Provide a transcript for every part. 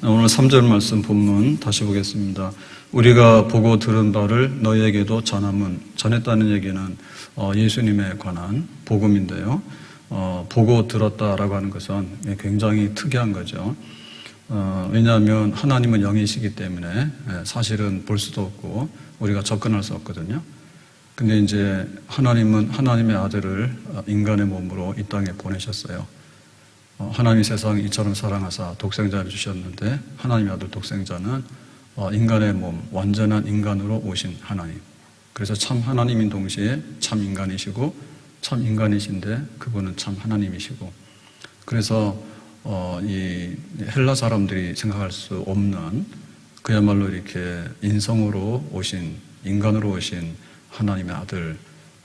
오늘 3절 말씀 본문 다시 보겠습니다. 우리가 보고 들은 바를 너희에게도 전했다는 얘기는 예수님에 관한 복음인데요. 보고 들었다라고 하는 것은 굉장히 특이한 거죠. 왜냐하면 하나님은 영이시기 때문에 사실은 볼 수도 없고 우리가 접근할 수 없거든요. 근데 이제 하나님은 하나님의 아들을 인간의 몸으로 이 땅에 보내셨어요. 하나님이 세상을 이처럼 사랑하사 독생자를 주셨는데 하나님의 아들 독생자는 인간의 몸, 완전한 인간으로 오신 하나님. 그래서 참 하나님인 동시에 참 인간이시고 참 인간이신데 그분은 참 하나님이시고, 그래서 이 헬라 사람들이 생각할 수 없는 그야말로 이렇게 인성으로 오신, 인간으로 오신 하나님의 아들.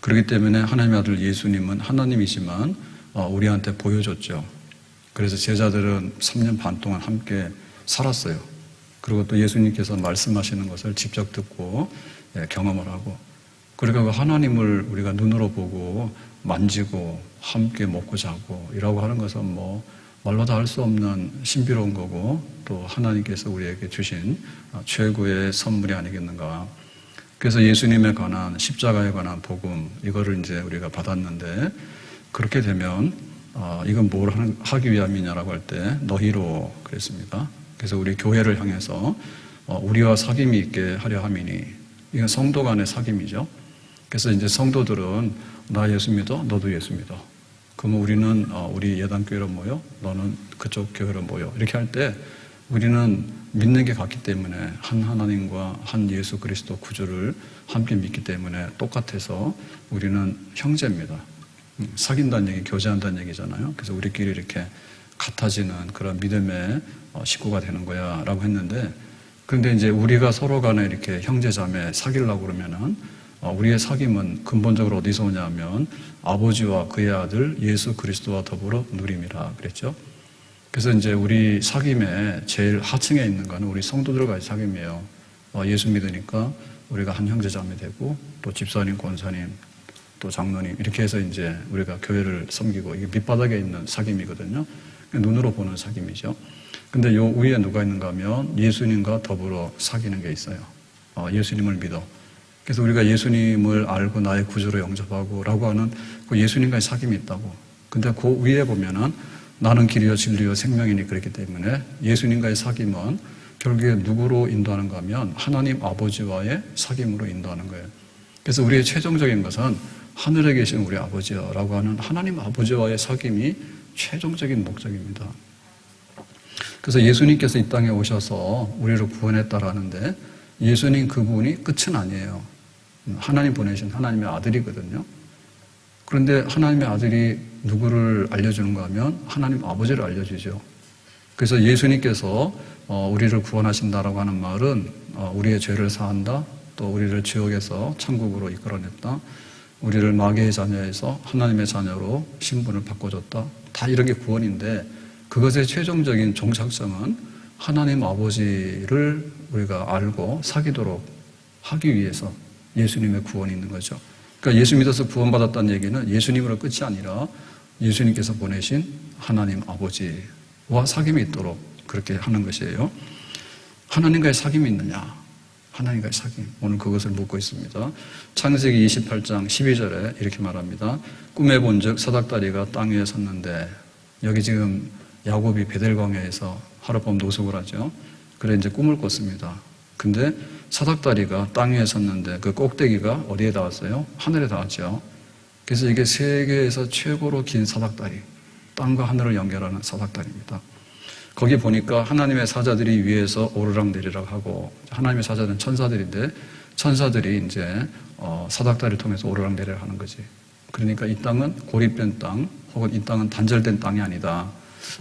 그렇기 때문에 하나님의 아들 예수님은 하나님이지만 우리한테 보여줬죠. 그래서 제자들은 3년 반 동안 함께 살았어요. 그리고 또 예수님께서 말씀하시는 것을 직접 듣고 경험을 하고, 그러니까 그 하나님을 우리가 눈으로 보고 만지고 함께 먹고 자고 이라고 하는 것은 뭐 말로 다 할 수 없는 신비로운 거고, 또 하나님께서 우리에게 주신 최고의 선물이 아니겠는가. 그래서 예수님에 관한, 십자가에 관한 복음, 이거를 이제 우리가 받았는데, 그렇게 되면 이건 뭘 하기 위함이냐라고 할 때 너희로 그랬습니다. 그래서 우리 교회를 향해서 우리와 사귐이 있게 하려 함이니, 이건 성도 간의 사귐이죠. 그래서 이제 성도들은 나 예수 믿어, 너도 예수 믿어. 그러면 우리는 우리 예단교회로 모여, 너는 그쪽 교회로 모여. 이렇게 할 때 우리는 믿는 게 같기 때문에, 한 하나님과 한 예수 그리스도 구주를 함께 믿기 때문에 똑같아서 우리는 형제입니다. 사귄다는 얘기, 교제한다는 얘기잖아요. 그래서 우리끼리 이렇게 같아지는 그런 믿음의 식구가 되는 거야 라고 했는데, 그런데 이제 우리가 서로 간에 이렇게 형제자매 사귀려고 그러면은 우리의 사귐은 근본적으로 어디서 오냐면 아버지와 그의 아들 예수 그리스도와 더불어 누림이라 그랬죠. 그래서 이제 우리 사귐의 제일 하층에 있는 거는 우리 성도들과의 사귐이에요. 예수 믿으니까 우리가 한 형제자매 되고, 또 집사님, 권사님, 또 장로님, 이렇게 해서 이제 우리가 교회를 섬기고, 이게 밑바닥에 있는 사귐이거든요. 눈으로 보는 사귐이죠. 근데 요 위에 누가 있는가 하면 예수님과 더불어 사귀는 게 있어요. 예수님을 믿어. 그래서 우리가 예수님을 알고 나의 구주로 영접하고 라고 하는 그 예수님과의 사귐이 있다고. 근데 그 위에 보면은 나는 길이요 진리요 생명이니, 그렇기 때문에 예수님과의 사귐은 결국에 누구로 인도하는가 하면 하나님 아버지와의 사귐으로 인도하는 거예요. 그래서 우리의 최종적인 것은 하늘에 계신 우리 아버지라고 하는 하나님 아버지와의 사귐이 최종적인 목적입니다. 그래서 예수님께서 이 땅에 오셔서 우리를 구원했다라는데, 예수님 그분이 끝은 아니에요. 하나님 보내신 하나님의 아들이거든요. 그런데 하나님의 아들이 누구를 알려주는가 하면 하나님 아버지를 알려주죠. 그래서 예수님께서 우리를 구원하신다라고 하는 말은 우리의 죄를 사한다, 또 우리를 지옥에서 천국으로 이끌어냈다, 우리를 마귀의 자녀에서 하나님의 자녀로 신분을 바꿔줬다, 다 이런 게 구원인데, 그것의 최종적인 종착점은 하나님 아버지를 우리가 알고 사귀도록 하기 위해서 예수님의 구원이 있는 거죠. 그러니까 예수 믿어서 구원받았다는 얘기는 예수님으로 끝이 아니라 예수님께서 보내신 하나님 아버지와 사귐이 있도록 그렇게 하는 것이에요. 하나님과의 사귐이 있느냐? 하나님과의 사귐. 오늘 그것을 묻고 있습니다. 창세기 28장 12절에 이렇게 말합니다. 꿈에 본즉 사닥다리가 땅 위에 섰는데, 여기 지금 야곱이 베델광야에서 하룻밤 노숙을 하죠. 그래 이제 꿈을 꿨습니다. 근데 사닥다리가 땅 위에 섰는데 그 꼭대기가 어디에 닿았어요? 하늘에 닿았죠. 그래서 이게 세계에서 최고로 긴 사닥다리, 땅과 하늘을 연결하는 사닥다리입니다. 거기 보니까 하나님의 사자들이 위에서 오르락내리락 하고, 하나님의 사자들은 천사들인데 천사들이 이제 사닥다리를 통해서 오르락내리락 하는 거지. 그러니까 이 땅은 고립된 땅, 혹은 이 땅은 단절된 땅이 아니다.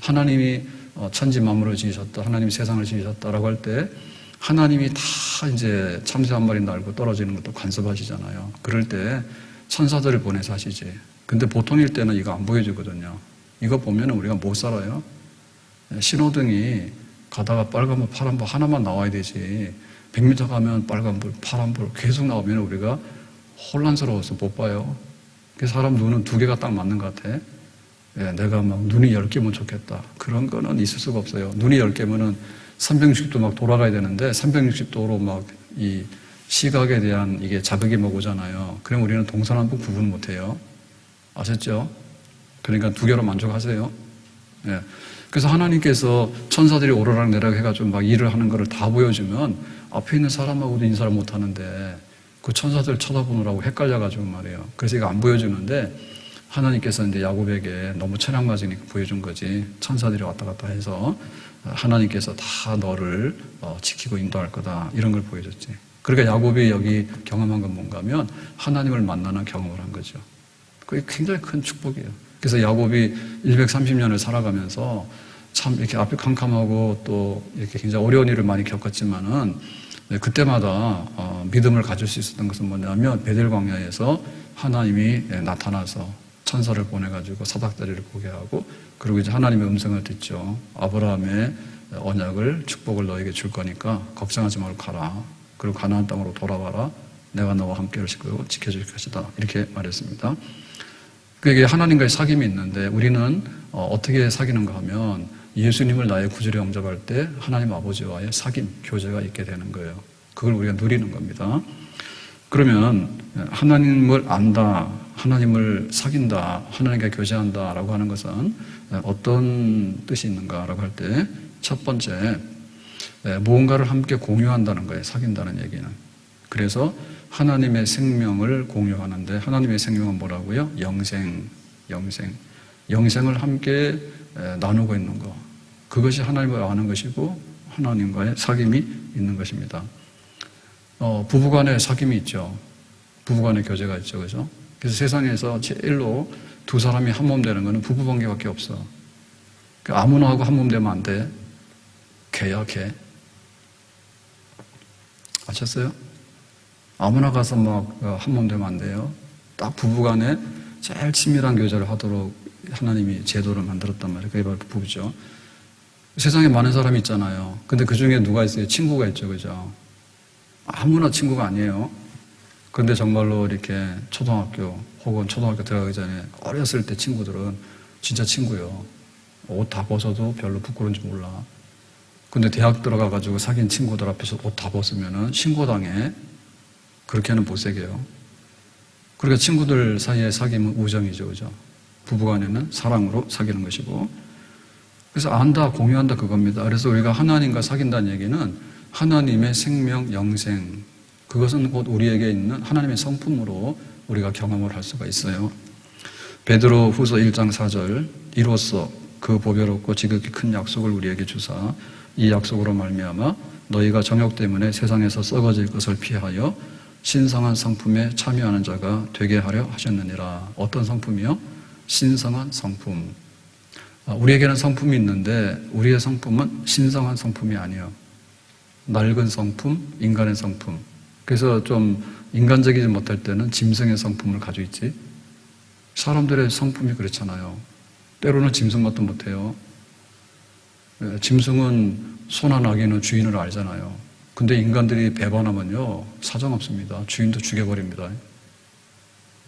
하나님이 천지 만물을 지으셨다, 하나님이 세상을 지으셨다라고 할 때 하나님이 다 이제 참새 한 마리 날고 떨어지는 것도 간섭하시잖아요. 그럴 때 천사들을 보내서 하시지. 근데 보통일 때는 이거 안 보여주거든요. 이거 보면 우리가 못 살아요. 신호등이 가다가 빨간불, 파란불 하나만 나와야 되지, 100m 가면 빨간불, 파란불 계속 나오면 우리가 혼란스러워서 못 봐요. 그래서 사람 눈은 두 개가 딱 맞는 것 같아. 내가 막 눈이 10개면 좋겠다. 그런 거는 있을 수가 없어요. 눈이 10개면은 360도 막 돌아가야 되는데 360도로 막 이 시각에 대한 이게 자극이 막 오잖아요. 그럼 우리는 동서남북 구분 못 해요. 아셨죠? 그러니까 2개로 만족하세요. 예. 그래서 하나님께서 천사들이 오르락 내리락 해가지고 막 일을 하는 거를 다 보여주면 앞에 있는 사람하고도 인사를 못 하는데 그 천사들 쳐다보느라고 헷갈려가지고 말이에요. 그래서 이거 안 보여주는데 하나님께서 이제 야곱에게 너무 체력 맞으니까 보여준 거지. 천사들이 왔다 갔다 해서 하나님께서 다 너를 지키고 인도할 거다. 이런 걸 보여줬지. 그러니까 야곱이 여기 경험한 건 뭔가 하면 하나님을 만나는 경험을 한 거죠. 그게 굉장히 큰 축복이에요. 그래서 야곱이 130년을 살아가면서 참 이렇게 앞이 캄캄하고 또 이렇게 굉장히 어려운 일을 많이 겪었지만은 그때마다 믿음을 가질 수 있었던 것은 뭐냐면 베델 광야에서 하나님이 나타나서 천사를 보내가지고 사닥다리를 보게 하고 그리고 이제 하나님의 음성을 듣죠. 아브라함의 언약을 축복을 너에게 줄 거니까 걱정하지 말고 가라. 그리고 가나안 땅으로 돌아와라. 내가 너와 함께 지켜줄 것이다. 이렇게 말했습니다. 그게 하나님과의 사귐이 있는데 우리는 어떻게 사귀는가 하면 예수님을 나의 구주로 영접할 때 하나님 아버지와의 사귐, 교제가 있게 되는 거예요. 그걸 우리가 누리는 겁니다. 그러면 하나님을 안다, 하나님을 사귄다, 하나님과 교제한다 라고 하는 것은 어떤 뜻이 있는가 라고 할 때 첫 번째, 무언가를 함께 공유한다는 거예요. 사귄다는 얘기는. 그래서 하나님의 생명을 공유하는데 하나님의 생명은 뭐라고요? 영생을 함께 나누고 있는 거. 그것이 하나님을 아는 것이고 하나님과의 사귐이 있는 것입니다. 부부간의 사귐이 있죠. 부부간의 교제가 있죠. 그죠? 그래서 세상에서 제일로 2사람이 한 몸 되는 것은 부부 관계밖에 없어. 아무나 하고 한 몸 되면 안 돼. 개야, 개. 아셨어요? 아무나 가서 막 한 몸 되면 안 돼요. 딱 부부간에 제일 친밀한 교제를 하도록 하나님이 제도를 만들었단 말이에요. 그게 바로 부부죠. 세상에 많은 사람이 있잖아요. 근데 그 중에 누가 있어요? 친구가 있죠. 그죠? 아무나 친구가 아니에요. 근데 정말로 이렇게 초등학교 혹은 초등학교 들어가기 전에 어렸을 때 친구들은 진짜 친구예요. 옷 다 벗어도 별로 부끄러운지 몰라. 근데 대학 들어가가지고 사귄 친구들 앞에서 옷 다 벗으면은 신고당해. 그렇게는 못 새겨요. 그러니까 친구들 사이에 사귐은 우정이죠. 그죠? 부부간에는 사랑으로 사귀는 것이고. 그래서 안다, 공유한다 그겁니다. 그래서 우리가 하나님과 사귄다는 얘기는 하나님의 생명, 영생, 그것은 곧 우리에게 있는 하나님의 성품으로 우리가 경험을 할 수가 있어요. 베드로 후서 1장 4절, 이로써 그 보배롭고 지극히 큰 약속을 우리에게 주사 이 약속으로 말미암아 너희가 정욕 때문에 세상에서 썩어질 것을 피하여 신성한 성품에 참여하는 자가 되게 하려 하셨느니라. 어떤 성품이요? 신성한 성품. 우리에게는 성품이 있는데 우리의 성품은 신성한 성품이 아니에요. 낡은 성품, 인간의 성품. 그래서 좀 인간적이지 못할 때는 짐승의 성품을 가지고 있지. 사람들의 성품이 그렇잖아요. 때로는 짐승 맛도 못해요. 짐승은 소나 나귀는 주인을 알잖아요. 근데 인간들이 배반하면요 사정없습니다. 주인도 죽여버립니다.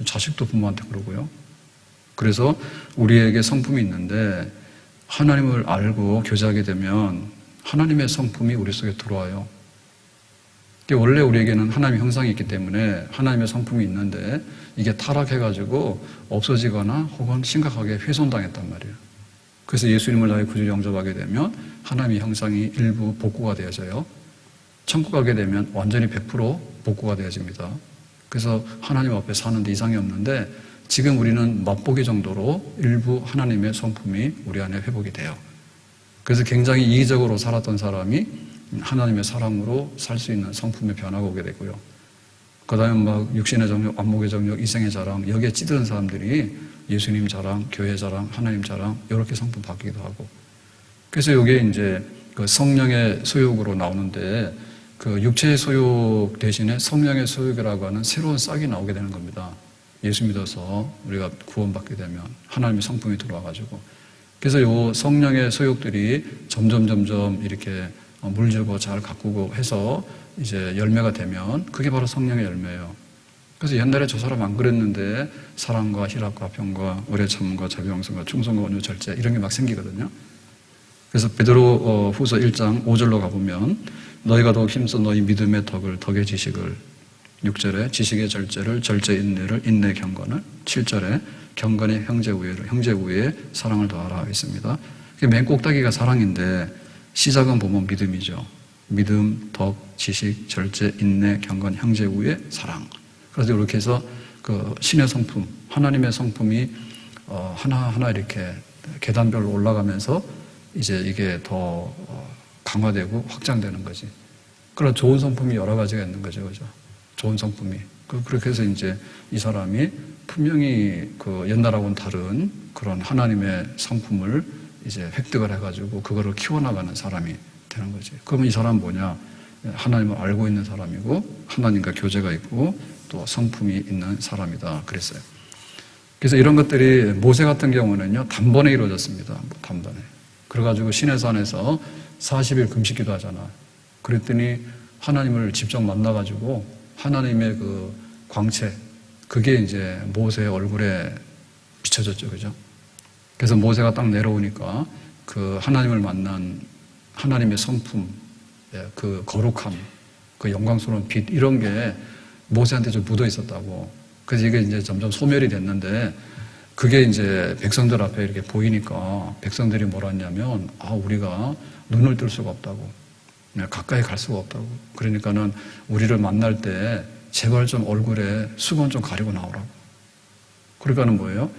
자식도 부모한테 그러고요. 그래서 우리에게 성품이 있는데 하나님을 알고 교제하게 되면 하나님의 성품이 우리 속에 들어와요. 원래 우리에게는 하나님의 형상이 있기 때문에 하나님의 성품이 있는데 이게 타락해가지고 없어지거나 혹은 심각하게 훼손당했단 말이에요. 그래서 예수님을 나의 구주 영접하게 되면 하나님의 형상이 일부 복구가 되어져요. 천국 가게 되면 완전히 100% 복구가 되어집니다. 그래서 하나님 앞에 사는데 이상이 없는데 지금 우리는 맛보기 정도로 일부 하나님의 성품이 우리 안에 회복이 돼요. 그래서 굉장히 이기적으로 살았던 사람이 하나님의 사랑으로 살 수 있는 성품의 변화가 오게 되고요. 그 다음에 막 육신의 정욕, 안목의 정욕, 이생의 자랑, 여기에 찌드는 사람들이 예수님 자랑, 교회 자랑, 하나님 자랑, 이렇게 성품 바뀌기도 하고. 그래서 이게 이제 그 성령의 소욕으로 나오는데 그 육체의 소욕 대신에 성령의 소욕이라고 하는 새로운 싹이 나오게 되는 겁니다. 예수 믿어서 우리가 구원받게 되면 하나님의 성품이 들어와가지고. 그래서 이 성령의 소욕들이 점점 이렇게 물주고 잘 가꾸고 해서 이제 열매가 되면 그게 바로 성령의 열매예요. 그래서 옛날에 저 사람 안 그랬는데 사랑과 희락과 평과 오래 참음과 자비왕성과 충성과 온유 절제 이런 게 막 생기거든요. 그래서 베드로 후서 1장 5절로 가보면 너희가 더욱 힘써 너희 믿음의 덕을 덕의 지식을 6절에 지식의 절제를 절제 인내를 인내 경건을 7절에 경건의 형제 우애를 형제 우애에 사랑을 더하라 있습니다. 맨 꼭다기가 사랑인데 시작은 보면 믿음이죠. 믿음, 덕, 지식, 절제, 인내, 경건, 형제 우애, 사랑. 그래서 이렇게 해서 그 신의 성품, 하나님의 성품이 하나하나 이렇게 계단별로 올라가면서 이제 이게 더 강화되고 확장되는 거지. 그런 좋은 성품이 여러 가지가 있는 거죠. 그죠? 좋은 성품이. 그렇게 해서 이제 이 사람이 분명히 그 옛날하고는 다른 그런 하나님의 성품을 이제 획득을 해가지고 그거를 키워나가는 사람이 되는 거지. 그러면 이 사람은 뭐냐? 하나님을 알고 있는 사람이고 하나님과 교제가 있고 또 성품이 있는 사람이다. 그랬어요. 그래서 이런 것들이 모세 같은 경우는요, 단번에 이루어졌습니다. 단번에. 그래가지고 시내산에서 40일 금식기도 하잖아. 그랬더니 하나님을 직접 만나가지고 하나님의 그 광채, 그게 이제 모세의 얼굴에 비춰졌죠. 그죠? 그래서 모세가 딱 내려오니까 그 하나님을 만난 하나님의 성품, 그 거룩함, 그 영광스러운 빛, 이런 게 모세한테 좀 묻어 있었다고. 그래서 이게 이제 점점 소멸이 됐는데 그게 이제 백성들 앞에 이렇게 보이니까 백성들이 뭐라 했냐면, 우리가 눈을 뜰 수가 없다고. 가까이 갈 수가 없다고. 그러니까는 우리를 만날 때 제발 좀 얼굴에 수건 좀 가리고 나오라고. 그러니까는 뭐예요?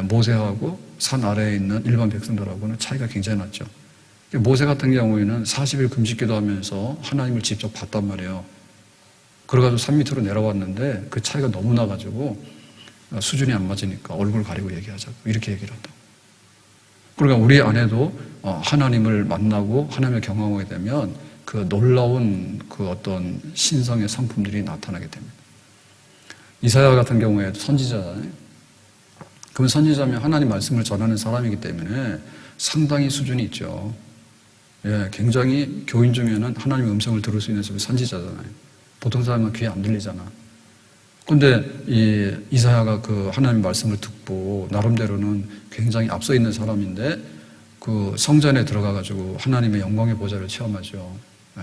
모세하고 산 아래에 있는 일반 백성들하고는 차이가 굉장히 났죠. 모세 같은 경우에는 40일 금식기도 하면서 하나님을 직접 봤단 말이에요. 그래가지고 산 밑으로 내려왔는데 그 차이가 너무 나가지고 수준이 안 맞으니까 얼굴 가리고 얘기하자고. 이렇게 얘기를 한다고. 그러니까 우리 안에도 하나님을 만나고 하나님을 경험하게 되면 그 놀라운 그 어떤 신성의 성품들이 나타나게 됩니다. 이사야 같은 경우에도 선지자잖아요. 그럼 선지자면 하나님 말씀을 전하는 사람이기 때문에 상당히 수준이 있죠. 굉장히 교인 중에는 하나님의 음성을 들을 수 있는 사람이 선지자잖아요. 보통 사람은 귀에 안 들리잖아. 근데 이사야가 그 하나님 말씀을 듣고 나름대로는 굉장히 앞서 있는 사람인데 그 성전에 들어가가지고 하나님의 영광의 보좌를 체험하죠.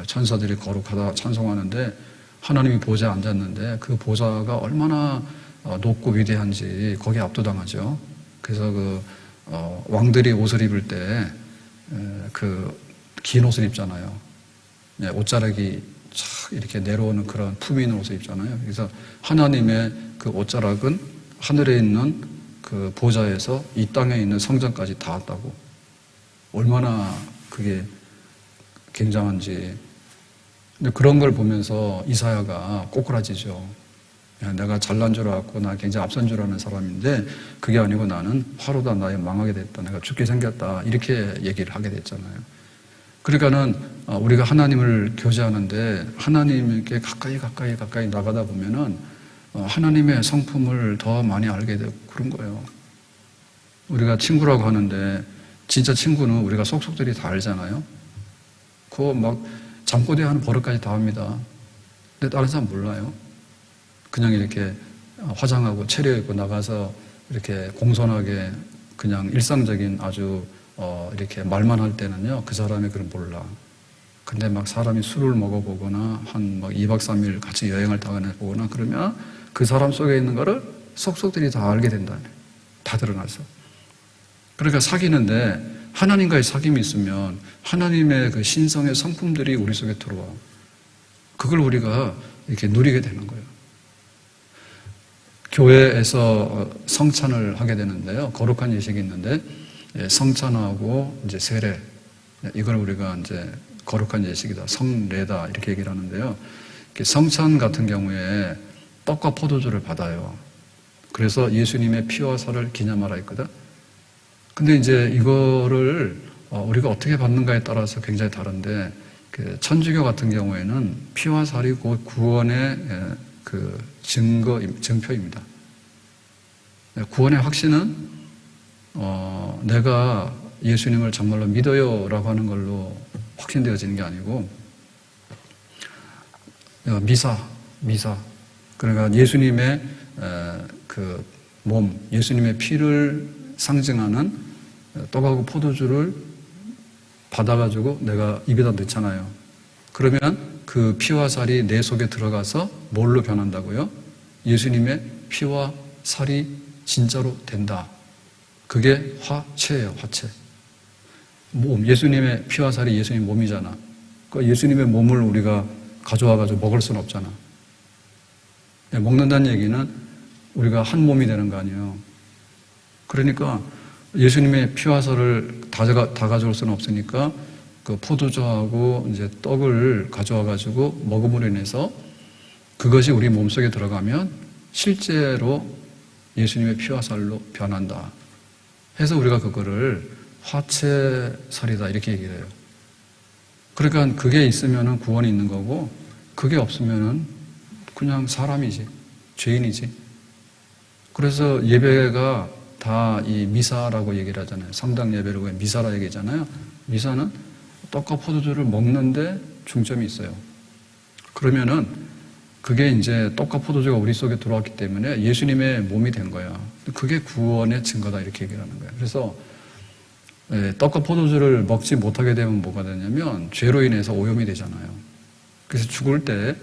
천사들이 거룩하다 찬송하는데 하나님이 보좌에 앉았는데 그 보좌가 얼마나 높고 위대한지 거기에 압도당하죠. 그래서 그 왕들이 옷을 입을 때 그 긴 옷을 입잖아요. 옷자락이 착 이렇게 내려오는 그런 품위 있는 옷을 입잖아요. 그래서 하나님의 그 옷자락은 하늘에 있는 그 보좌에서 이 땅에 있는 성전까지 닿았다고. 얼마나 그게 굉장한지. 근데 그런 걸 보면서 이사야가 꼬꾸라지죠. 내가 잘난 줄 알았고 나 굉장히 앞선 줄 아는 사람인데 그게 아니고 나는 화로다, 나의 망하게 됐다, 내가 죽게 생겼다, 이렇게 얘기를 하게 됐잖아요. 그러니까는 우리가 하나님을 교제하는데 하나님께 가까이 나가다 보면은 하나님의 성품을 더 많이 알게 되고 그런 거예요. 우리가 친구라고 하는데 진짜 친구는 우리가 속속들이 다 알잖아요. 그거 막 잠꼬대 하는 버릇까지 다 합니다. 근데 다른 사람 몰라요. 그냥 이렇게 화장하고 차려입고 나가서 이렇게 공손하게 그냥 일상적인 아주 이렇게 말만 할 때는요, 그 사람이 그걸 몰라. 근데 막 사람이 술을 먹어보거나 한 막 2박 3일 같이 여행을 다녀보거나 그러면 그 사람 속에 있는 거를 속속들이 다 알게 된다네. 다 드러나서. 그러니까 사귀는데 하나님과의 사귐이 있으면 하나님의 그 신성의 성품들이 우리 속에 들어와. 그걸 우리가 이렇게 누리게 되는 거예요. 교회에서 성찬을 하게 되는데요. 거룩한 예식이 있는데 성찬하고 이제 세례, 이걸 우리가 이제 거룩한 예식이다, 성례다 이렇게 얘기를 하는데요. 성찬 같은 경우에 떡과 포도주를 받아요. 그래서 예수님의 피와 살을 기념하라 했거든. 근데 이제 이거를 우리가 어떻게 받는가에 따라서 굉장히 다른데 천주교 같은 경우에는 피와 살이 곧 구원의 그 증표입니다. 구원의 확신은 내가 예수님을 정말로 믿어요라고 하는 걸로 확신되어지는 게 아니고 미사 그러니까 예수님의 그 몸, 예수님의 피를 상징하는 떡하고 포도주를 받아가지고 내가 입에다 넣잖아요. 그러면 그 피와 살이 내 속에 들어가서 뭘로 변한다고요? 예수님의 피와 살이 진짜로 된다. 그게 화체예요, 화체. 몸, 예수님의 피와 살이 예수님 몸이잖아. 그 예수님의 몸을 우리가 가져와가지고 먹을 수는 없잖아. 먹는다는 얘기는 우리가 한 몸이 되는 거 아니에요. 그러니까 예수님의 피와 살을 다 가져올 수는 없으니까 그 포도주하고 이제 떡을 가져와가지고 먹음으로 인해서 그것이 우리 몸속에 들어가면 실제로 예수님의 피와 살로 변한다. 해서 우리가 그거를 화채살이다 이렇게 얘기를 해요. 그러니까 그게 있으면 구원이 있는 거고 그게 없으면 그냥 사람이지, 죄인이지. 그래서 예배가 다 이 미사라고 얘기를 하잖아요. 성당 예배를 왜 미사라 얘기하잖아요. 미사는 떡과 포도주를 먹는데 중점이 있어요. 그러면은 그게 이제 떡과 포도주가 우리 속에 들어왔기 때문에 예수님의 몸이 된 거야. 그게 구원의 증거다 이렇게 얘기를 하는 거예요. 그래서 떡과 포도주를 먹지 못하게 되면 뭐가 되냐면 죄로 인해서 오염이 되잖아요. 그래서 죽을 때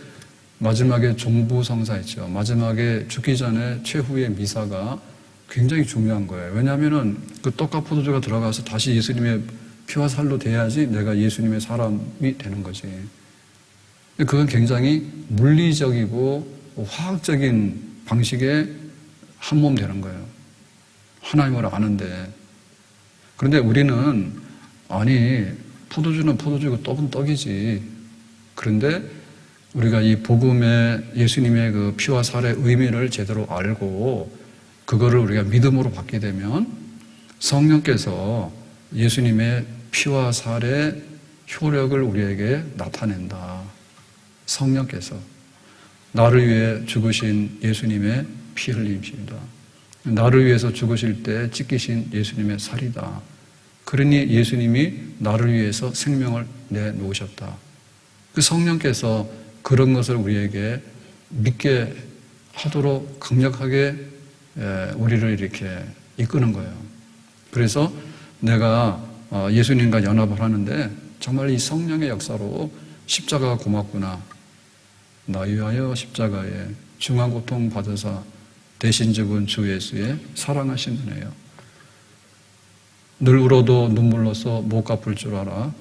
마지막에 종부성사 있죠. 마지막에 죽기 전에 최후의 미사가 굉장히 중요한 거예요. 왜냐하면은 그 떡과 포도주가 들어가서 다시 예수님의 피와 살로 돼야지 내가 예수님의 사람이 되는 거지. 그건 굉장히 물리적이고 화학적인 방식의 한 몸 되는 거예요. 하나님을 아는데. 그런데 우리는 아니 포도주는 포도주고 떡은 떡이지. 그런데 우리가 이 복음의 예수님의 그 피와 살의 의미를 제대로 알고 그거를 우리가 믿음으로 받게 되면 성령께서 예수님의 피와 살의 효력을 우리에게 나타낸다. 성령께서 나를 위해 죽으신 예수님의 피 흘림이십니다. 나를 위해서 죽으실 때 찢기신 예수님의 살이다. 그러니 예수님이 나를 위해서 생명을 내놓으셨다. 그 성령께서 그런 것을 우리에게 믿게 하도록 강력하게 우리를 이렇게 이끄는 거예요. 그래서 내가 예수님과 연합을 하는데 정말 이 성령의 역사로 십자가가 고맙구나. 나 위하여 십자가에 중한 고통 받으사 대신 죽은 주 예수의 사랑하신 은혜요. 늘 울어도 눈물로써 못 갚을 줄 알아.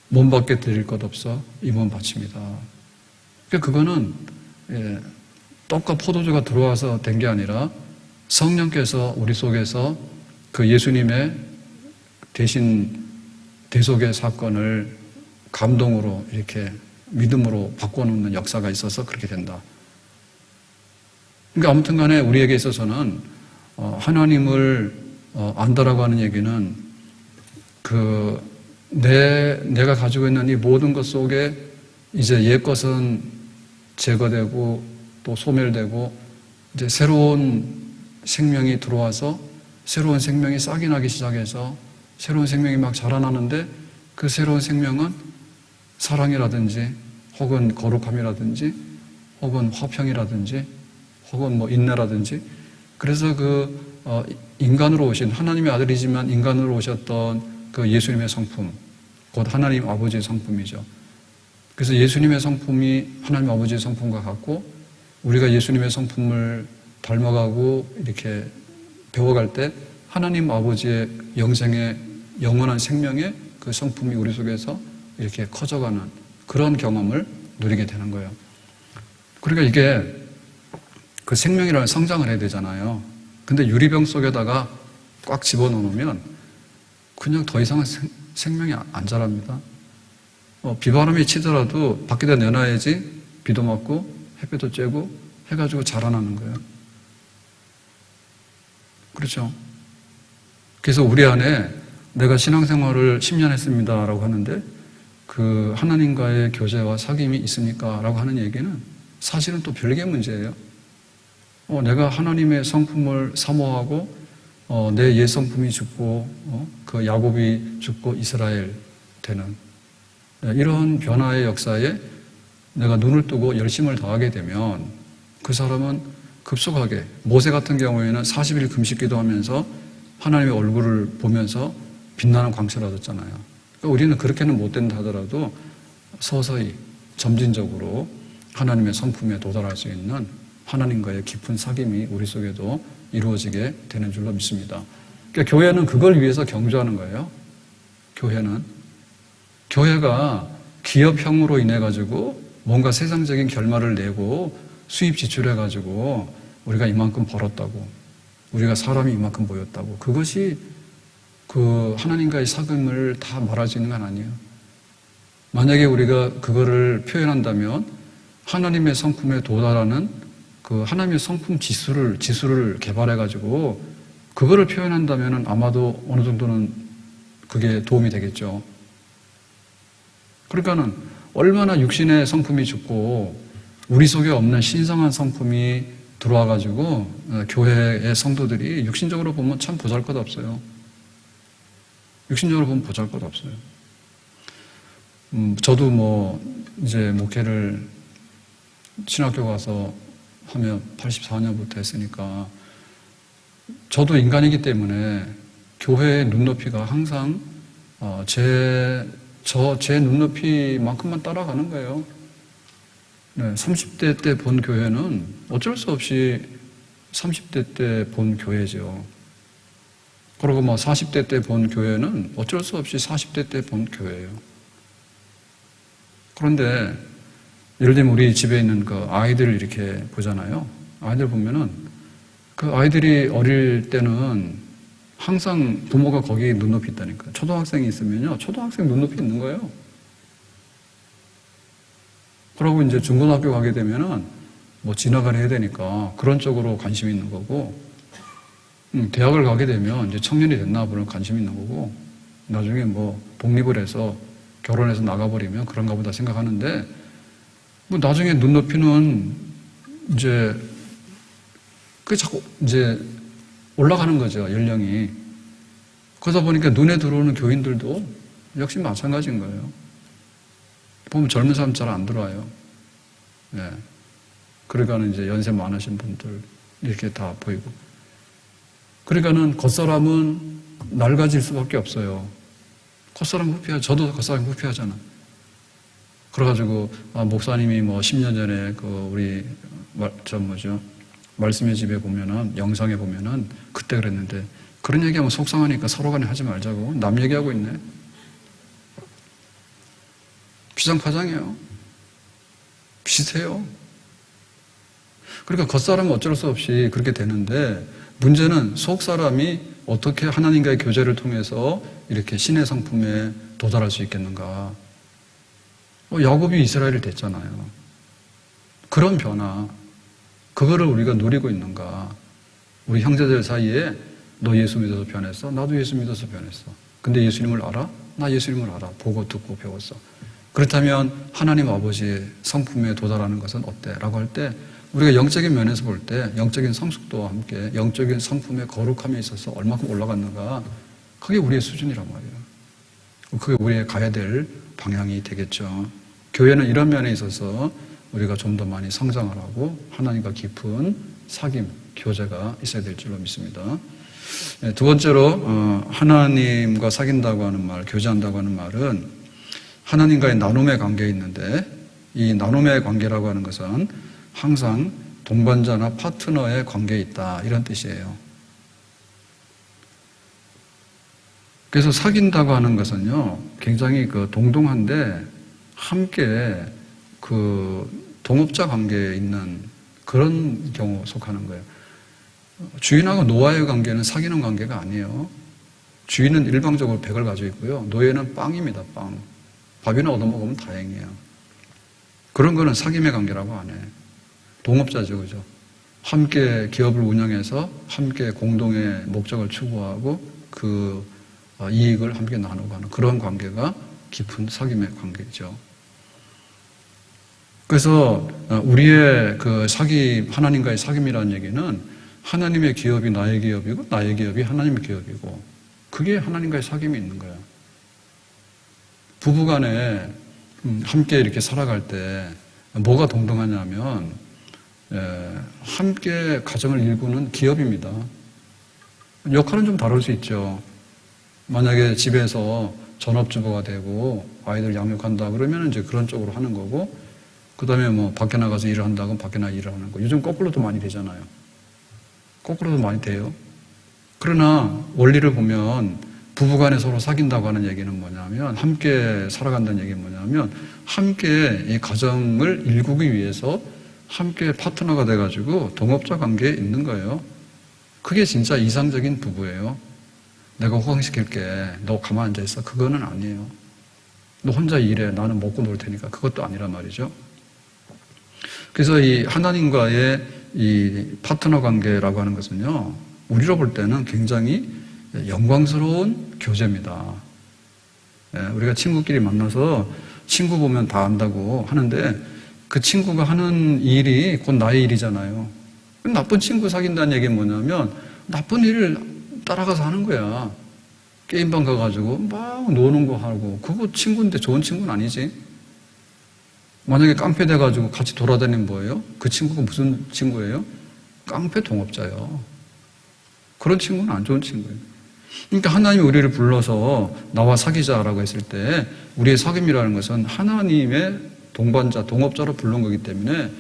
몸밖에 드릴 것 없어 이 몸 바칩니다. 그러니까 그거는 떡과 포도주가 들어와서 된 게 아니라 성령께서 우리 속에서 그 예수님의 대신 대속의 사건을 감동으로 이렇게 믿음으로 바꿔놓는 역사가 있어서 그렇게 된다. 그러니까 아무튼 간에 우리에게 있어서는 하나님을 안다라고 하는 얘기는 내가 가지고 있는 이 모든 것 속에 이제 옛 것은 제거되고 또 소멸되고 이제 새로운 생명이 들어와서 새로운 생명이 싹이 나기 시작해서 새로운 생명이 막 자라나는데 그 새로운 생명은 사랑이라든지 혹은 거룩함이라든지 혹은 화평이라든지 혹은 뭐 인내라든지 그래서 인간으로 오신 하나님의 아들이지만 인간으로 오셨던 그 예수님의 성품 곧 하나님 아버지의 성품이죠. 그래서 예수님의 성품이 하나님 아버지의 성품과 같고 우리가 예수님의 성품을 닮아가고 이렇게 배워갈 때 하나님 아버지의 영생의 영원한 생명의 그 성품이 우리 속에서 이렇게 커져가는 그런 경험을 누리게 되는 거예요. 그러니까 이게 그 생명이라는 성장을 해야 되잖아요. 근데 유리병 속에다가 꽉 집어넣으면 그냥 더 이상 생명이 안 자랍니다. 비바람이 치더라도 밖에다 내놔야지 비도 맞고 햇볕도 쬐고 해가지고 자라나는 거예요. 그렇죠? 그래서 우리 안에 내가 신앙생활을 10년 했습니다 라고 하는데 그 하나님과의 교제와 사귐이 있습니까? 라고 하는 얘기는 사실은 또 별개의 문제예요. 내가 하나님의 성품을 사모하고 내 옛 성품이 죽고 그 야곱이 죽고 이스라엘 되는 이런 변화의 역사에 내가 눈을 뜨고 열심을 다하게 되면 그 사람은 급속하게, 모세 같은 경우에는 40일 금식 기도하면서 하나님의 얼굴을 보면서 빛나는 광채를 얻었잖아요. 그러니까 우리는 그렇게는 못 된다 하더라도 서서히 점진적으로 하나님의 성품에 도달할 수 있는 하나님과의 깊은 사귐이 우리 속에도 이루어지게 되는 줄로 믿습니다. 그러니까 교회는 그걸 위해서 경주하는 거예요. 교회가 기업형으로 인해 가지고 뭔가 세상적인 결말을 내고 수입 지출해 가지고 우리가 이만큼 벌었다고, 우리가 사람이 이만큼 모였다고, 그것이 그 하나님과의 사귐을 다 말할 수 있는 건 아니에요. 만약에 우리가 그거를 표현한다면 하나님의 성품에 도달하는 그 하나님의 성품 지수를 개발해 가지고 그거를 표현한다면 아마도 어느 정도는 그게 도움이 되겠죠. 그러니까는 얼마나 육신의 성품이 죽고 우리 속에 없는 신성한 성품이 들어와 가지고 교회의 성도들이 육신적으로 보면 참 보잘것없어요. 육신적으로 보면 보잘것없어요. 저도 뭐 이제 목회를 신학교 가서 하면 84년부터 했으니까 저도 인간이기 때문에 교회의 눈높이가 항상 제 눈높이만큼만 따라가는 거예요. 네, 30대 때 본 교회는 어쩔 수 없이 30대 때 본 교회죠. 그리고 뭐 40대 때 본 교회는 어쩔 수 없이 40대 때 본 교회예요. 그런데 예를 들면 우리 집에 있는 그 아이들 이렇게 보잖아요. 아이들 보면은 그 아이들이 어릴 때는 항상 부모가 거기에 눈높이 있다니까요. 초등학생이 있으면요, 초등학생 눈높이 있는 거예요. 그러고 이제 중고등학교 가게 되면은 뭐 진학을 해야 되니까 그런 쪽으로 관심이 있는 거고, 대학을 가게 되면 이제 청년이 됐나 보는 관심이 있는 거고, 나중에 뭐 독립을 해서 결혼해서 나가버리면 그런가 보다 생각하는데, 뭐 나중에 눈높이는 이제 그게 자꾸 이제 올라가는 거죠, 연령이. 그러다 보니까 눈에 들어오는 교인들도 역시 마찬가지인 거예요. 보면 젊은 사람 잘 안 들어와요. 네. 그러니까는 이제 연세 많으신 분들 이렇게 다 보이고. 그러니까는 겉사람은 낡아질 수밖에 없어요. 겉사람 후피하죠. 저도 겉사람 후피하잖아. 그래가지고 목사님이 뭐 10년 전에 그 우리 말씀의 집에 보면은, 영상에 보면은 그때 그랬는데, 그런 얘기하면 속상하니까 서로 간에 하지 말자고 남 얘기하고 있네. 비상파장이에요. 비슷해요. 그러니까 겉사람은 어쩔 수 없이 그렇게 되는데, 문제는 속사람이 어떻게 하나님과의 교제를 통해서 이렇게 신의 성품에 도달할 수 있겠는가. 야곱이 이스라엘을 됐잖아요. 그런 변화, 그거를 우리가 누리고 있는가. 우리 형제들 사이에 너 예수 믿어서 변했어? 나도 예수 믿어서 변했어. 근데 예수님을 알아? 나 예수님을 알아. 보고 듣고 배웠어. 그렇다면 하나님 아버지의 성품에 도달하는 것은 어때? 라고 할 때, 우리가 영적인 면에서 볼 때 영적인 성숙도와 함께 영적인 성품의 거룩함에 있어서 얼마큼 올라갔는가, 그게 우리의 수준이란 말이에요. 그게 우리의 가야 될 방향이 되겠죠. 교회는 이런 면에 있어서 우리가 좀 더 많이 성장을 하고 하나님과 깊은 사귐, 교제가 있어야 될 줄로 믿습니다. 두 번째로 하나님과 사귄다고 하는 말, 교제한다고 하는 말은 하나님과의 나눔의 관계에 있는데, 이 나눔의 관계라고 하는 것은 항상 동반자나 파트너의 관계에 있다, 이런 뜻이에요. 그래서 사귄다고 하는 것은요, 굉장히 그 동등한데 함께 그 동업자 관계에 있는 그런 경우 속하는 거예요. 주인하고 노아의 관계는 사귀는 관계가 아니에요. 주인은 일방적으로 백을 가지고 있고요, 노예는 빵입니다. 빵. 밥이나 얻어먹으면 다행이에요. 그런 거는 사귐의 관계라고 안 해. 동업자죠, 그죠? 함께 기업을 운영해서 함께 공동의 목적을 추구하고 그 이익을 함께 나누고 하는 그런 관계가 깊은 사귐의 관계죠. 그래서 우리의 그 하나님과의 사귐이라는 얘기는 하나님의 기업이 나의 기업이고 나의 기업이 하나님의 기업이고, 그게 하나님과의 사귐이 있는 거예요. 부부간에 함께 이렇게 살아갈 때 뭐가 동등하냐면 함께 가정을 일구는 기업입니다. 역할은 좀 다를 수 있죠. 만약에 집에서 전업주부가 되고 아이들 양육한다 그러면 이제 그런 쪽으로 하는 거고, 그 다음에 뭐 밖에 나가서 일을 한다 그러면 밖에 나가 일을 하는 거. 요즘 거꾸로도 많이 되잖아요. 거꾸로도 많이 돼요. 그러나 원리를 보면 부부간에 서로 사귄다고 하는 얘기는 뭐냐면, 함께 살아간다는 얘기는 뭐냐면, 함께 이 가정을 일구기 위해서 함께 파트너가 돼가지고 동업자 관계에 있는 거예요. 그게 진짜 이상적인 부부예요. 내가 호강시킬게. 너 가만 앉아있어. 그거는 아니에요. 너 혼자 일해. 나는 먹고 놀 테니까. 그것도 아니란 말이죠. 그래서 이 하나님과의 이 파트너 관계라고 하는 것은요, 우리로 볼 때는 굉장히 영광스러운 교제입니다. 우리가 친구끼리 만나서 친구 보면 다 안다고 하는데, 그 친구가 하는 일이 곧 나의 일이잖아요. 나쁜 친구 사귄다는 얘기는 뭐냐면, 나쁜 일을 따라가서 하는 거야. 게임방 가가지고 막 노는 거 하고, 그거 친구인데 좋은 친구는 아니지. 만약에 깡패 돼가지고 같이 돌아다니면 뭐예요? 그 친구가 무슨 친구예요? 깡패 동업자예요. 그런 친구는 안 좋은 친구예요. 그러니까 하나님이 우리를 불러서 나와 사귀자라고 했을 때, 우리의 사귐이라는 것은 하나님의 동반자, 동업자로 부른 거기 때문에,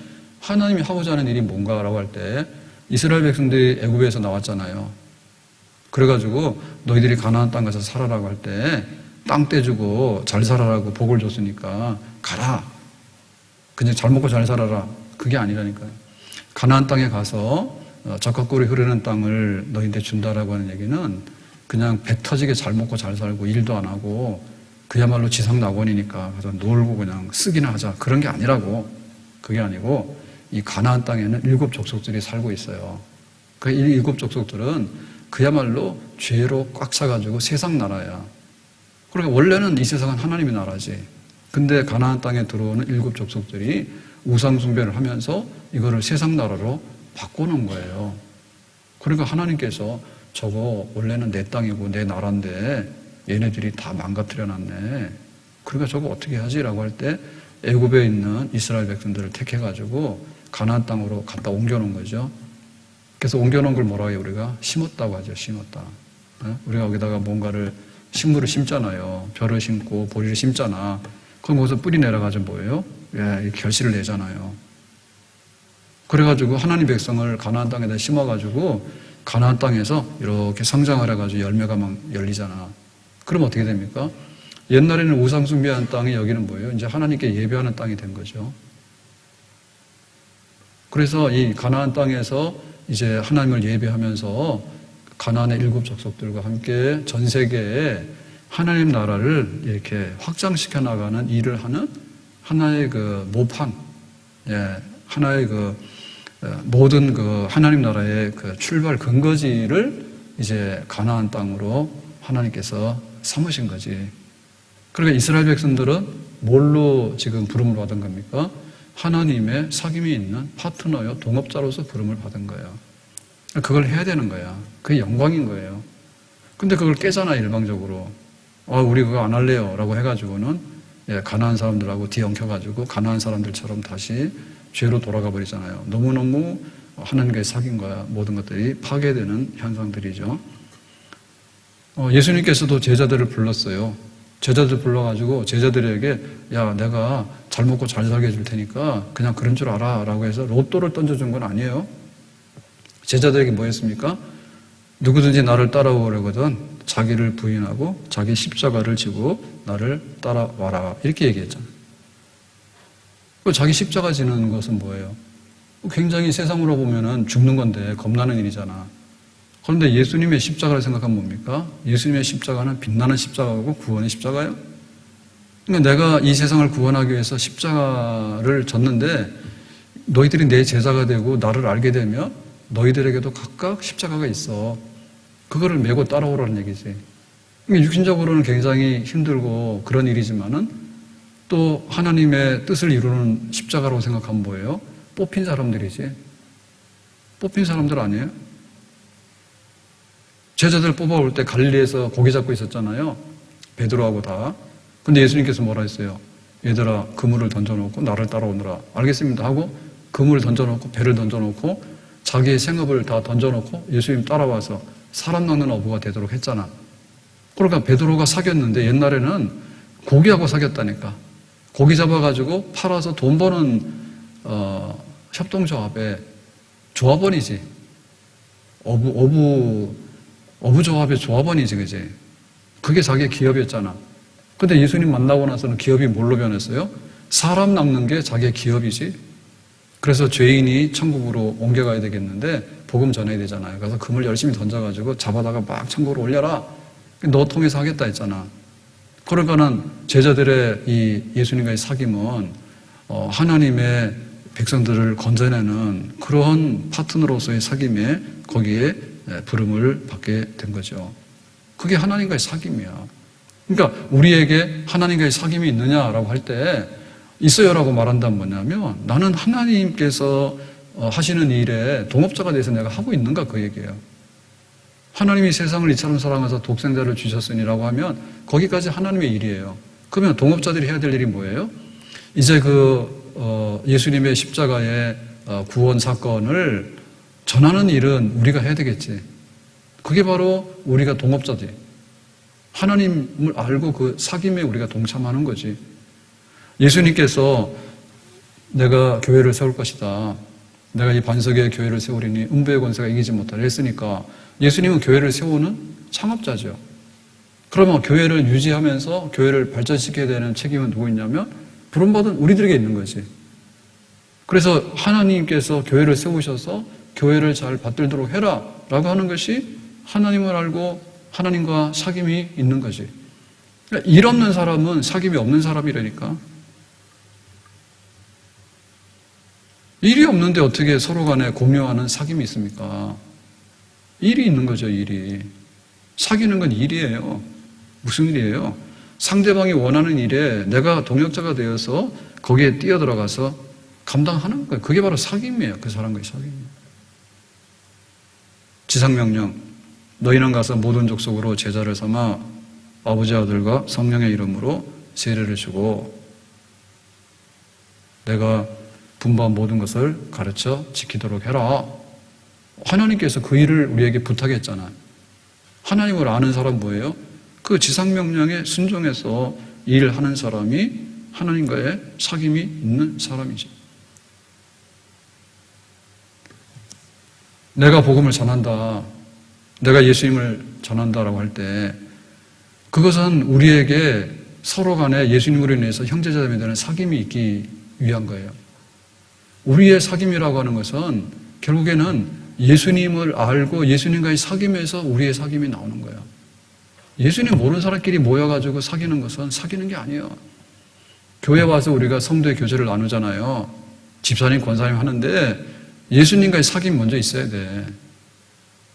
하나님이 하고자 하는 일이 뭔가라고 할 때, 이스라엘 백성들이 애굽에서 나왔잖아요. 그래가지고 너희들이 가나안 땅 가서 살아라고 할 때 땅 떼주고 잘 살아라고 복을 줬으니까 가라. 그냥 잘 먹고 잘 살아라. 그게 아니라니까요. 가나안 땅에 가서 젖과 꿀이 흐르는 땅을 너희한테 준다라고 하는 얘기는 그냥 배 터지게 잘 먹고 잘 살고 일도 안 하고 그야말로 지상낙원이니까 가서 놀고 그냥 쓰기나 하자. 그런 게 아니라고. 그게 아니고 이 가나안 땅에는 7 족속들이 살고 있어요. 그 7 족속들은 그야말로 죄로 꽉 차가지고 세상 나라야. 그러니까 원래는 이 세상은 하나님의 나라지. 근데 가나안 땅에 들어오는 7 족속들이 우상 숭배를 하면서 이거를 세상 나라로 바꿔놓은 거예요. 그러니까 하나님께서 저거 원래는 내 땅이고 내 나라인데 얘네들이 다 망가뜨려 놨네. 그러니까 저거 어떻게 하지라고 할 때 애굽에 있는 이스라엘 백성들을 택해가지고 가나안 땅으로 갖다 옮겨놓은 거죠. 그래서 옮겨놓은 걸 뭐라고 해요? 우리가 심었다고 하죠. 심었다. 우리가 여기다가 뭔가를 식물을 심잖아요. 벼를 심고 보리를 심잖아. 그럼 거기서 뿌리 내려가지고 뭐예요? 결실을 내잖아요. 그래가지고 하나님 백성을 가나안 땅에다 심어가지고 가나안 땅에서 이렇게 성장을 해가지고 열매가 막 열리잖아. 그럼 어떻게 됩니까? 옛날에는 우상 숭배하는 땅이 여기는 뭐예요? 이제 하나님께 예배하는 땅이 된 거죠. 그래서 이 가나안 땅에서 이제 하나님을 예배하면서 가나안의 7 족속들과 함께 전 세계에 하나님 나라를 이렇게 확장시켜 나가는 일을 하는 하나의 그 모판, 하나의 그 모든 그 하나님 나라의 그 출발 근거지를 이제 가나안 땅으로 하나님께서 삼으신 거지. 그러니까 이스라엘 백성들은 뭘로 지금 부름을 받은 겁니까? 하나님의 사귐이 있는 파트너요, 동업자로서 부름을 받은 거예요. 그걸 해야 되는 거야. 그게 영광인 거예요. 근데 그걸 깨잖아, 일방적으로. 우리 그거 안 할래요. 라고 해가지고는, 가나안 사람들하고 뒤엉켜가지고, 가나안 사람들처럼 다시 죄로 돌아가 버리잖아요. 너무너무 하나님께 사귄 거야. 모든 것들이 파괴되는 현상들이죠. 예수님께서도 제자들을 불렀어요. 제자들 불러가지고 제자들에게 야, 내가 잘 먹고 잘 살게 해줄 테니까 그냥 그런 줄 알아 라고 해서 로또를 던져준 건 아니에요. 제자들에게 뭐 했습니까? 누구든지 나를 따라오려거든 자기를 부인하고 자기 십자가를 지고 나를 따라와라 이렇게 얘기했잖아요. 자기 십자가 지는 것은 뭐예요? 굉장히 세상으로 보면은 죽는 건데 겁나는 일이잖아. 그런데 예수님의 십자가를 생각하면 뭡니까? 예수님의 십자가는 빛나는 십자가고 구원의 십자가예요. 그러니까 내가 이 세상을 구원하기 위해서 십자가를 졌는데 너희들이 내 제자가 되고 나를 알게 되면 너희들에게도 각각 십자가가 있어. 그거를 메고 따라오라는 얘기지. 그러니까 육신적으로는 굉장히 힘들고 그런 일이지만은 또 하나님의 뜻을 이루는 십자가라고 생각하면 뭐예요? 뽑힌 사람들이지. 뽑힌 사람들 아니에요? 제자들 뽑아올 때 갈릴리에서 고기 잡고 있었잖아요. 베드로하고 다. 근데 예수님께서 뭐라 했어요? 얘들아 그물을 던져놓고 나를 따라오느라. 알겠습니다 하고 그물을 던져놓고 배를 던져놓고 자기의 생업을 다 던져놓고 예수님 따라와서 사람 낚는 어부가 되도록 했잖아. 그러니까 베드로가 사귀었는데 옛날에는 고기하고 사귀었다니까. 고기 잡아가지고 팔아서 돈 버는 협동조합의 조합원이지. 어부조합의 조합원이지, 그지? 그게 자기의 기업이었잖아. 근데 예수님 만나고 나서는 기업이 뭘로 변했어요? 사람 낚는 게 자기의 기업이지. 그래서 죄인이 천국으로 옮겨가야 되겠는데 복음 전해야 되잖아요. 그래서 금을 열심히 던져가지고 잡아다가 막 천국으로 올려라. 너 통해서 하겠다 했잖아. 그러니까는 제자들의 이 예수님과의 사귐은 하나님의 백성들을 건져내는 그런 파트너로서의 사귐에 거기에 부름을 받게 된 거죠. 그게 하나님과의 사귐이야. 그러니까 우리에게 하나님과의 사귐이 있느냐라고 할 때 있어요라고 말한다면 뭐냐면 나는 하나님께서 하시는 일에 동업자가 돼서 내가 하고 있는가 그 얘기예요. 하나님이 세상을 이처럼 사랑하사 독생자를 주셨으니라고 하면 거기까지 하나님의 일이에요. 그러면 동업자들이 해야 될 일이 뭐예요? 이제 예수님의 십자가의 구원 사건을 전하는 일은 우리가 해야 되겠지. 그게 바로 우리가 동업자지. 하나님을 알고 그 사귐에 우리가 동참하는 거지. 예수님께서 내가 교회를 세울 것이다. 내가 이 반석에 교회를 세우리니 음부의 권세가 이기지 못하리라 했으니까 예수님은 교회를 세우는 창업자죠. 그러면 교회를 유지하면서 교회를 발전시켜야 되는 책임은 누구 있냐면 부름받은 우리들에게 있는 거지. 그래서 하나님께서 교회를 세우셔서 교회를 잘 받들도록 해라 라고 하는 것이 하나님을 알고 하나님과 사귐이 있는 거지. 그러니까 일 없는 사람은 사귐이 없는 사람이라니까. 일이 없는데 어떻게 서로 간에 공유하는 사귐이 있습니까? 일이 있는 거죠, 일이. 사귀는 건 일이에요. 무슨 일이에요? 상대방이 원하는 일에 내가 동역자가 되어서 거기에 뛰어들어가서 감당하는 거예요. 그게 바로 사귐이에요. 그 사람과의 사귐이에요. 지상명령, 너희는 가서 모든 족속으로 제자를 삼아 아버지 아들과 성령의 이름으로 세례를 주고 내가 분부한 모든 것을 가르쳐 지키도록 해라. 하나님께서 그 일을 우리에게 부탁했잖아요. 하나님을 아는 사람 뭐예요? 그 지상명령에 순종해서 일하는 사람이 하나님과의 사귐이 있는 사람이지. 내가 복음을 전한다. 내가 예수님을 전한다라고 할 때 그것은 우리에게 서로 간에 예수님으로 인해서 형제자매가 되는 사귐이 있기 위한 거예요. 우리의 사귐이라고 하는 것은 결국에는 예수님을 알고 예수님과의 사귐에서 우리의 사귐이 나오는 거예요. 예수님 모르는 사람끼리 모여가지고 사귀는 것은 사귀는 게 아니에요. 교회 와서 우리가 성도의 교제를 나누잖아요. 집사님, 권사님 하는데 예수님과의 사귐이 먼저 있어야 돼.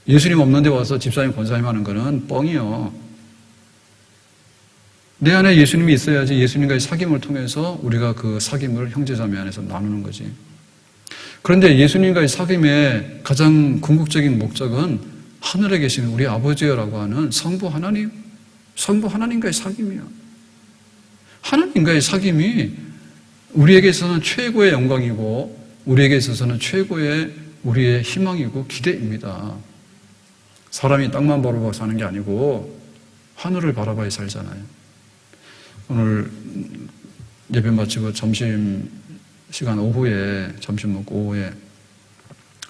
예수님 없는 데 와서 집사님, 권사님 하는 거는 뻥이요. 내 안에 예수님이 있어야지 예수님과의 사귐을 통해서 우리가 그 사귐을 형제자매 안에서 나누는 거지. 그런데 예수님과의 사귐의 가장 궁극적인 목적은 하늘에 계신 우리 아버지여라고 하는 성부 하나님과의 사귐이야. 하나님과의 사귐이 우리에게 있어서는 최고의 영광이고 우리에게 있어서는 최고의 우리의 희망이고 기대입니다. 사람이 땅만 바라보고 사는 게 아니고 하늘을 바라봐야 살잖아요. 오늘 예배 마치고 점심 시간 오후에 점심 먹고 오후에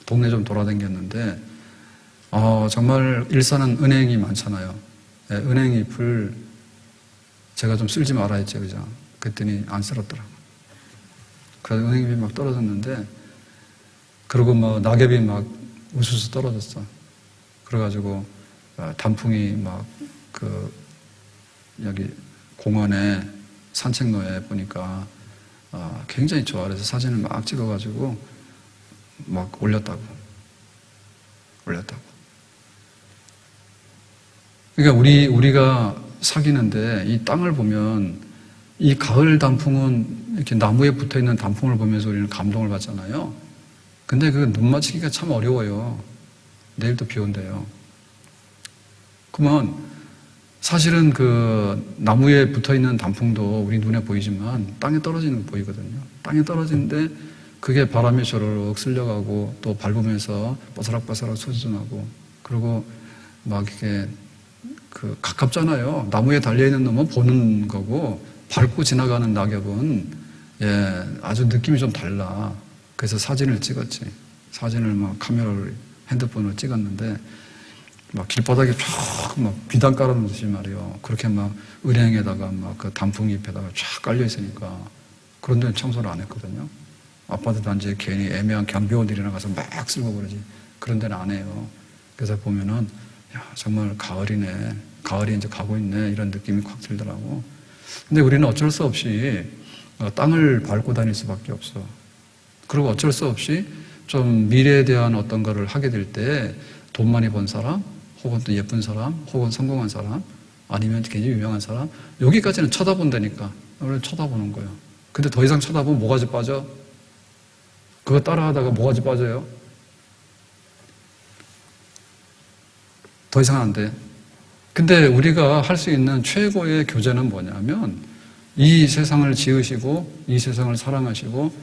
동네 좀 돌아다녔는데 정말 일산은 은행이 많잖아요. 네, 은행 잎을 제가 좀 쓸지 말아 했죠, 그죠? 그랬더니 안 쓸었더라고요. 그래서 은행 잎이 막 떨어졌는데 그러고 막 낙엽이 막 우수수 떨어졌어. 그래가지고 단풍이 막 여기 공원에 산책로에 보니까 굉장히 좋아. 그래서 사진을 막 찍어가지고 막 올렸다고. 그러니까 우리가 사귀는데 이 땅을 보면 이 가을 단풍은 이렇게 나무에 붙어 있는 단풍을 보면서 우리는 감동을 받잖아요. 근데 그 눈 맞추기가 참 어려워요. 내일도 비 온대요. 그러면 사실은 그 나무에 붙어있는 단풍도 우리 눈에 보이지만 땅에 떨어지는 거 보이거든요. 땅에 떨어지는데 그게 바람에 저르륵 쓸려가고 또 밟으면서 바사락바사락 소리도 나고, 그리고 막 이렇게 그 가깝잖아요. 나무에 달려있는 놈은 보는 거고 밟고 지나가는 낙엽은 아주 느낌이 좀 달라. 그래서 사진을 찍었지. 사진을 막 카메라를 핸드폰으로 찍었는데 막 길바닥에 쫙 막 비단 깔아놓듯이 말이요. 그렇게 막 은행에다가 막 그 단풍 잎에다가 쫙 깔려 있으니까 그런 데는 청소를 안 했거든요. 아파트 단지에 괜히 애매한 경비원들이 나가서 막 쓸고 그러지. 그런 데는 안 해요. 그래서 보면은 야, 정말 가을이네. 가을이 이제 가고 있네. 이런 느낌이 확 들더라고. 근데 우리는 어쩔 수 없이 땅을 밟고 다닐 수밖에 없어. 그리고 어쩔 수 없이 좀 미래에 대한 어떤 거를 하게 될 때 돈 많이 번 사람, 혹은 또 예쁜 사람, 혹은 성공한 사람, 아니면 굉장히 유명한 사람, 여기까지는 쳐다본다니까. 우리는 쳐다보는 거예요. 근데 더 이상 쳐다보면 뭐가지 빠져? 그거 따라하다가 뭐가지 빠져요? 더 이상 안 돼. 근데 우리가 할 수 있는 최고의 교제는 뭐냐면 이 세상을 지으시고 이 세상을 사랑하시고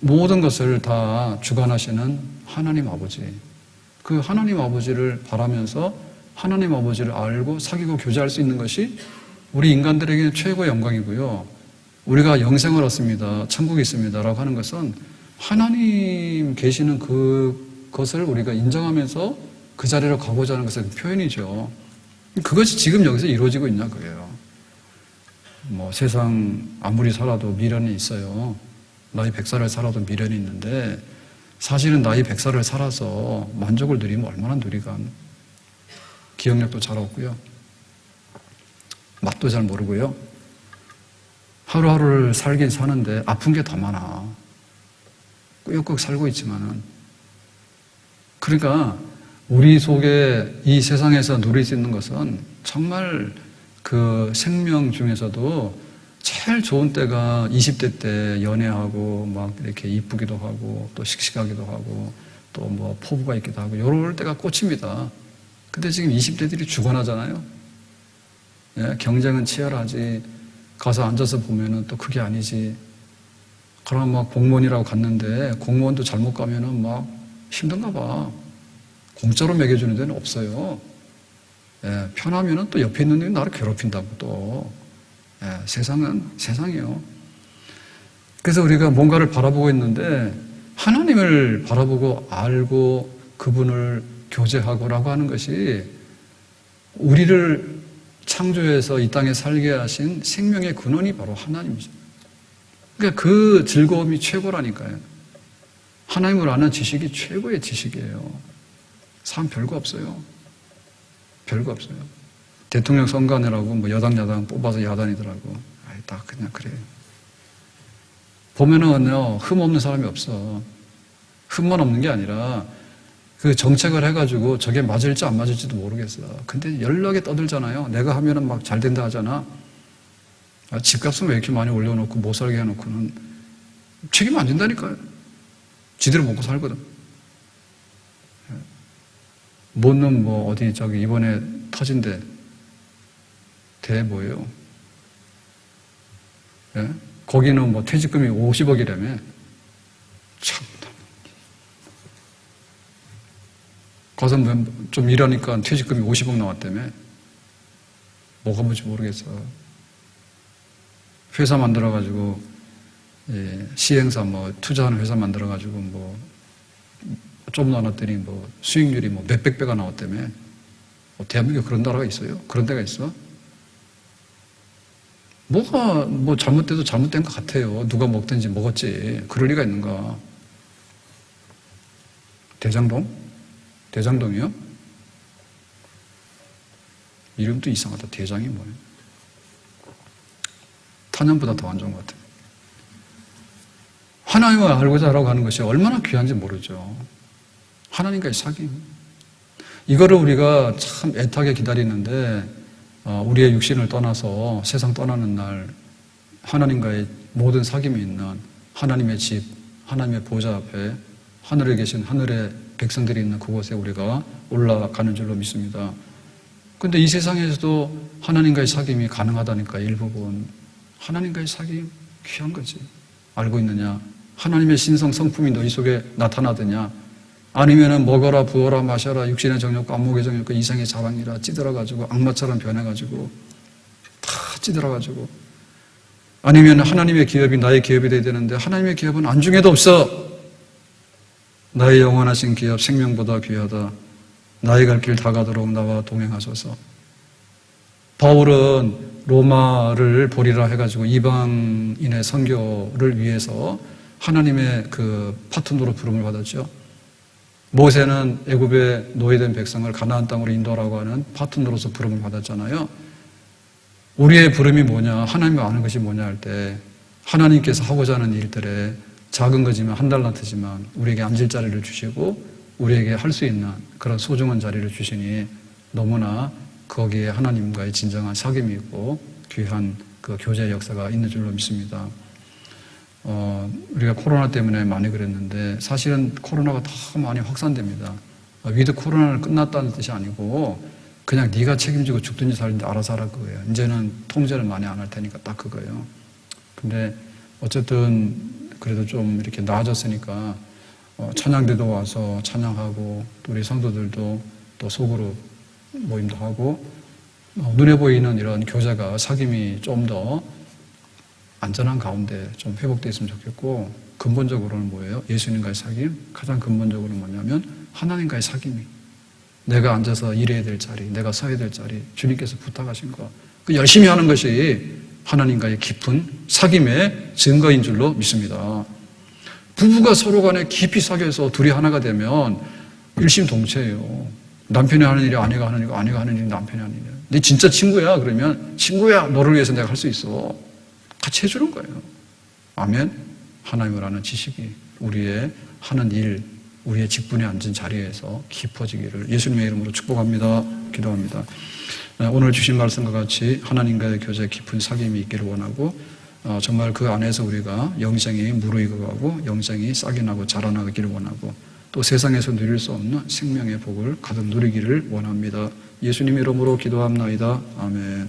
모든 것을 다 주관하시는 하나님 아버지, 그 하나님 아버지를 바라면서 하나님 아버지를 알고 사귀고 교제할 수 있는 것이 우리 인간들에게는 최고의 영광이고요. 우리가 영생을 얻습니다. 천국이 있습니다. 라고 하는 것은 하나님 계시는 그것을 우리가 인정하면서 그 자리로 가고자 하는 것의 표현이죠. 그것이 지금 여기서 이루어지고 있냐 그게요. 뭐 세상 아무리 살아도 미련이 있어요. 나이 100살을 살아도 미련이 있는데 사실은 나이 100살을 살아서 만족을 누리면 얼마나 누리간. 기억력도 잘 없고요. 맛도 잘 모르고요. 하루하루를 살긴 사는데 아픈 게 더 많아. 꾸역꾸역 살고 있지만은. 그러니까 우리 속에 이 세상에서 누릴 수 있는 것은 정말 그 생명 중에서도 제일 좋은 때가 20대 때 연애하고 막 이렇게 이쁘기도 하고 또 씩씩하기도 하고 또 뭐 포부가 있기도 하고 이럴 때가 꽃입니다. 근데 지금 20대들이 죽어나잖아요. 예, 경쟁은 치열하지. 가서 앉아서 보면은 또 그게 아니지. 그럼 막 공무원이라고 갔는데 공무원도 잘못 가면은 막 힘든가 봐. 공짜로 먹여주는 데는 없어요. 예, 편하면은 또 옆에 있는 놈이 나를 괴롭힌다고 또. 예, 세상은 세상이요. 그래서 우리가 뭔가를 바라보고 있는데 하나님을 바라보고 알고 그분을 교제하고라고 하는 것이 우리를 창조해서 이 땅에 살게 하신 생명의 근원이 바로 하나님이죠. 그러니까 그 즐거움이 최고라니까요. 하나님을 아는 지식이 최고의 지식이에요. 사람 별거 없어요. 별거 없어요. 대통령 선관위라고 뭐 여당 야당 뽑아서 야단이더라고. 아이, 다 그냥 그래요. 보면은요, 흠 없는 사람이 없어. 흠만 없는 게 아니라 그 정책을 해가지고 저게 맞을지 안 맞을지도 모르겠어. 근데 연락에 떠들잖아요. 내가 하면은 막 잘 된다 하잖아. 아, 집값은 왜 이렇게 많이 올려놓고 못 살게 해놓고는 책임 안 진다니까요. 지대로 먹고 살거든. 뭐는 뭐 어디 저기 이번에 터진데 대 뭐예요? 예? 거기는 뭐 퇴직금이 50억이라며. 참. 가서 좀 일하니까 퇴직금이 50억 나왔다며. 뭐가 뭔지 모르겠어. 회사 만들어가지고, 예, 시행사 뭐 투자하는 회사 만들어가지고 뭐 좀 나눴더니 뭐 수익률이 뭐 몇백 배가 나왔다며. 대한민국에 그런 나라가 있어요? 그런 데가 있어? 뭐가 뭐 잘못돼도 잘못된 것 같아요. 누가 먹든지 먹었지. 그럴 리가 있는가? 대장동? 대장동이요? 이름도 이상하다. 대장이 뭐예요? 탄년보다 더 안 좋은 것 같아요. 하나님을 알고자 하라고 하는 것이 얼마나 귀한지 모르죠. 하나님과의 사귐. 이거를 우리가 참 애타게 기다리는데 우리의 육신을 떠나서 세상 떠나는 날 하나님과의 모든 사귐이 있는 하나님의 집, 하나님의 보좌 앞에 하늘에 계신 하늘의 백성들이 있는 그곳에 우리가 올라가는 줄로 믿습니다. 근데 이 세상에서도 하나님과의 사귐이 가능하다니까. 일부분 하나님과의 사귐 귀한 거지. 알고 있느냐? 하나님의 신성 성품이 너희 속에 나타나더냐? 아니면은 먹어라 부어라 마셔라 육신의 정욕과 안목의 정욕과 이상의 자랑이라 찌들어가지고 악마처럼 변해가지고 다 찌들어가지고, 아니면 하나님의 기업이 나의 기업이 돼야 되는데 하나님의 기업은 안중에도 없어. 나의 영원하신 기업 생명보다 귀하다. 나의 갈 길 다 가도록 나와 동행하소서. 바울은 로마를 보리라 해가지고 이방인의 선교를 위해서 하나님의 그 파트너로 부름을 받았죠. 모세는 애굽에 노예된 백성을 가나안 땅으로 인도하라고 하는 파트너로서 부름을 받았잖아요. 우리의 부름이 뭐냐, 하나님을 아는 것이 뭐냐 할 때, 하나님께서 하고자 하는 일들에 작은 거지만 한 달란트지만 우리에게 앉을 자리를 주시고 우리에게 할 수 있는 그런 소중한 자리를 주시니 너무나 거기에 하나님과의 진정한 사귐이 있고 귀한 그 교제의 역사가 있는 줄로 믿습니다. 우리가 코로나 때문에 많이 그랬는데 사실은 코로나가 더 많이 확산됩니다. 위드 코로나는 끝났다는 뜻이 아니고 그냥 네가 책임지고 죽든지 살든지 알아서 하라 그거예요. 이제는 통제를 많이 안 할 테니까 딱 그거예요. 근데 어쨌든 그래도 좀 이렇게 나아졌으니까 찬양대도 와서 찬양하고 또 우리 성도들도 또 소그룹 모임도 하고 눈에 보이는 이런 교제가 사귐이 좀 더 안전한 가운데 좀 회복되어 있으면 좋겠고, 근본적으로는 뭐예요? 예수님과의 사귐? 가장 근본적으로는 뭐냐면 하나님과의 사귐이, 내가 앉아서 일해야 될 자리, 내가 서야 될 자리, 주님께서 부탁하신 거, 그 열심히 하는 것이 하나님과의 깊은 사귐의 증거인 줄로 믿습니다. 부부가 서로 간에 깊이 사귀어서 둘이 하나가 되면 일심동체예요. 남편이 하는 일이 아내가 하는 일이고 아내가 하는 일이 남편이 하는 일이에요. 네 진짜 친구야 그러면 친구야 너를 위해서 내가 할 수 있어. 같이 해주는 거예요. 아멘. 하나님을 아는 지식이 우리의 하는 일, 우리의 직분에 앉은 자리에서 깊어지기를 예수님의 이름으로 축복합니다. 기도합니다. 오늘 주신 말씀과 같이 하나님과의 교제 깊은 사귐이 있기를 원하고, 정말 그 안에서 우리가 영생이 무르익어가고 영생이 싹이 나고 자라나기를 원하고, 또 세상에서 누릴 수 없는 생명의 복을 가득 누리기를 원합니다. 예수님 이름으로 기도합나이다. 아멘.